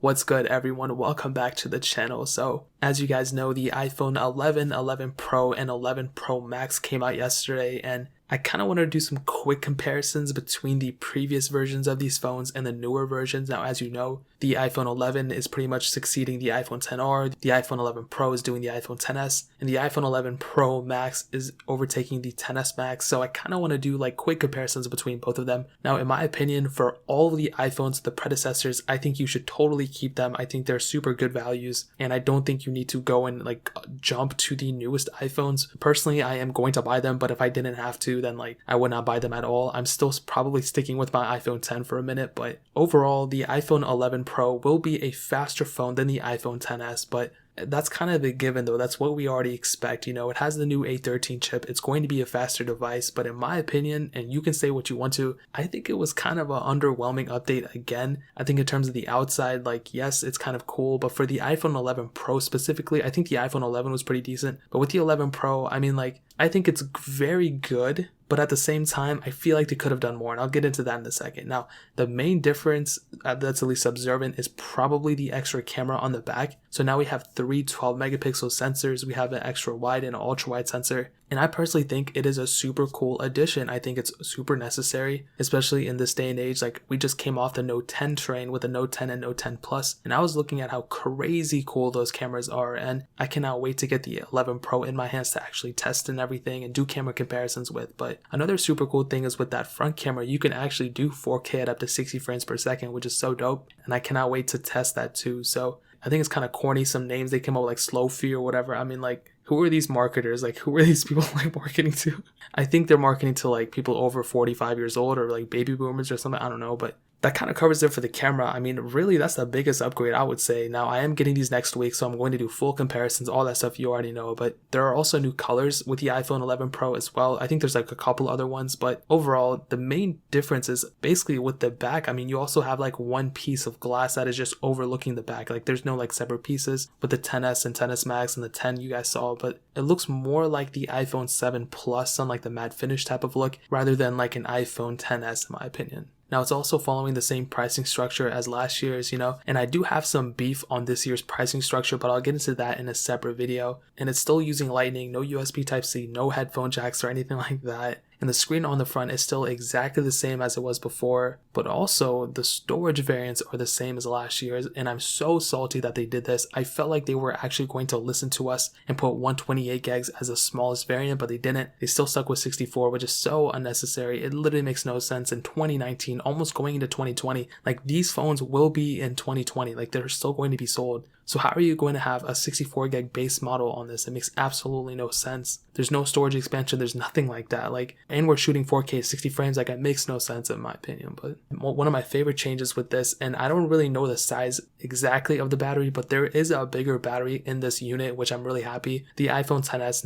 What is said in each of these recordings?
What's good, everyone? Welcome back to the channel. So as you guys know, the iPhone 11, 11 Pro, and 11 Pro Max came out yesterday, and I kind of wanted to do some quick comparisons between the previous versions of these phones and the newer versions. Now, as you know, the iPhone 11 is pretty much succeeding the iPhone XR, the iPhone 11 Pro is doing the iPhone XS, and the iPhone 11 Pro Max is overtaking the XS Max. So I kind of want to do like quick comparisons between both of them. Now, in my opinion, for all of the iPhones, the predecessors, I think you should totally keep them. I think they're super good values, and I don't think you need to go and like jump to the newest iPhones. Personally, I am going to buy them, but if I didn't have to, then like I would not buy them at all. I'm still probably sticking with my iPhone 10 for a minute, but overall, the iPhone 11 Pro will be a faster phone than the iPhone XS, but that's kind of a given though. That's what we already expect. You know, it has the new A13 chip. It's going to be a faster device, but in my opinion, and you can say what you want to, I think it was kind of an underwhelming update again. I think in terms of the outside, like, yes, it's kind of cool, but for the iPhone 11 Pro specifically, I think the iPhone 11 was pretty decent, but with the 11 Pro, I mean, like, I think it's very good, but at the same time, I feel like they could have done more, and I'll get into that in a second. Now, the main difference that's at least observant is probably the extra camera on the back. So now we have three 12 megapixel sensors, we have an extra wide and an ultra wide sensor, and I personally think it is a super cool addition. I think it's super necessary, especially in this day and age. Like, we just came off the Note 10 train with the Note 10 and Note 10 Plus, and I was looking at how crazy cool those cameras are, and I cannot wait to get the 11 Pro in my hands to actually test and everything and do camera comparisons with. But another super cool thing is with that front camera, you can actually do 4K at up to 60 frames per second, which is so dope, and I cannot wait to test that too. So I think it's kind of corny, some names they came up with, like Slow-Fee or whatever. I mean, like, who are these marketers? Like, who are these people like marketing to? I think they're marketing to like people over 45 years old or like baby boomers or something. I don't know, but that kind of covers it for the camera. I mean, really, that's the biggest upgrade, I would say. Now, I am getting these next week, so I'm going to do full comparisons, all that stuff you already know, but there are also new colors with the iPhone 11 Pro as well. I think there's like a couple other ones, but overall, the main difference is basically with the back. I mean, you also have like one piece of glass that is just overlooking the back. Like, there's no like separate pieces with the XS and XS Max and the 10 you guys saw, but it looks more like the iPhone 7 Plus on like the matte finish type of look rather than like an iPhone XS in my opinion. Now, it's also following the same pricing structure as last year's, you know, and I do have some beef on this year's pricing structure, but I'll get into that in a separate video. And it's still using Lightning, no USB Type-C, no headphone jacks or anything like that. And the screen on the front is still exactly the same as it was before, but also the storage variants are the same as last year's, and I'm so salty that they did this. I felt like they were actually going to listen to us and put 128 gigs as the smallest variant, but they didn't. They still stuck with 64, which is so unnecessary. It literally makes no sense in 2019, almost going into 2020. Like, these phones will be in 2020, like they're still going to be sold. So how are you going to have a 64 gig base model on this? It makes absolutely no sense. There's no storage expansion. There's nothing like that. Like, and we're shooting 4K 60 frames. Like, it makes no sense in my opinion. But one of my favorite changes with this, and I don't really know the size exactly of the battery, but there is a bigger battery in this unit, which I'm really happy. The iPhone XS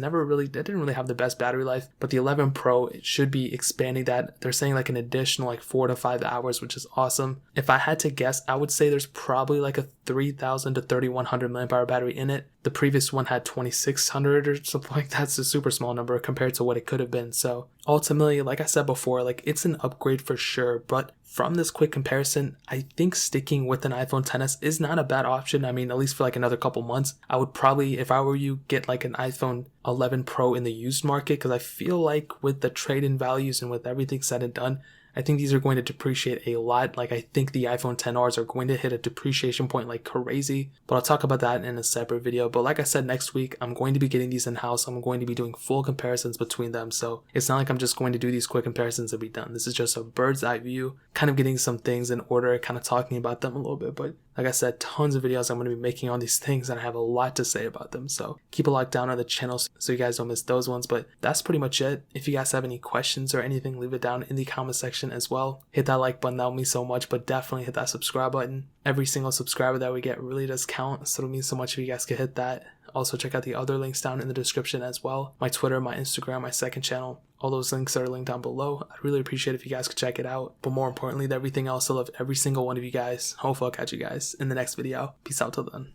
didn't really have the best battery life, but the 11 Pro, it should be expanding that. They're saying like an additional like 4 to 5 hours, which is awesome. If I had to guess, I would say there's probably like a 3000 to 3100 milliamp hour battery in it. The previous one had 2600 or something like that. It's a super small number compared to what it could have been. So ultimately, like I said before, like, it's an upgrade for sure, but from this quick comparison, I think sticking with an iPhone XS is not a bad option. I mean, at least for like another couple months, I would probably, if I were you, get like an iPhone 11 Pro in the used market, because I feel like with the trade-in values and with everything said and done, I think these are going to depreciate a lot. Like, I think the iPhone XRs are going to hit a depreciation point like crazy, but I'll talk about that in a separate video. But like I said, next week, I'm going to be getting these in-house. I'm going to be doing full comparisons between them. So it's not like I'm just going to do these quick comparisons and be done. This is just a bird's eye view, kind of getting some things in order, kind of talking about them a little bit. But like I said, tons of videos I'm going to be making on these things, and I have a lot to say about them. So keep a lock down on the channel so you guys don't miss those ones. But that's pretty much it. If you guys have any questions or anything, leave it down in the comment section as well. Hit that like button, that would mean so much, but definitely hit that subscribe button. Every single subscriber that we get really does count, so it'll mean so much if you guys could hit that. Also, check out the other links down in the description as well. My Twitter, my Instagram, my second channel. All those links are linked down below. I'd really appreciate if you guys could check it out. But more importantly than everything else, I love every single one of you guys. Hopefully I'll catch you guys in the next video. Peace out till then.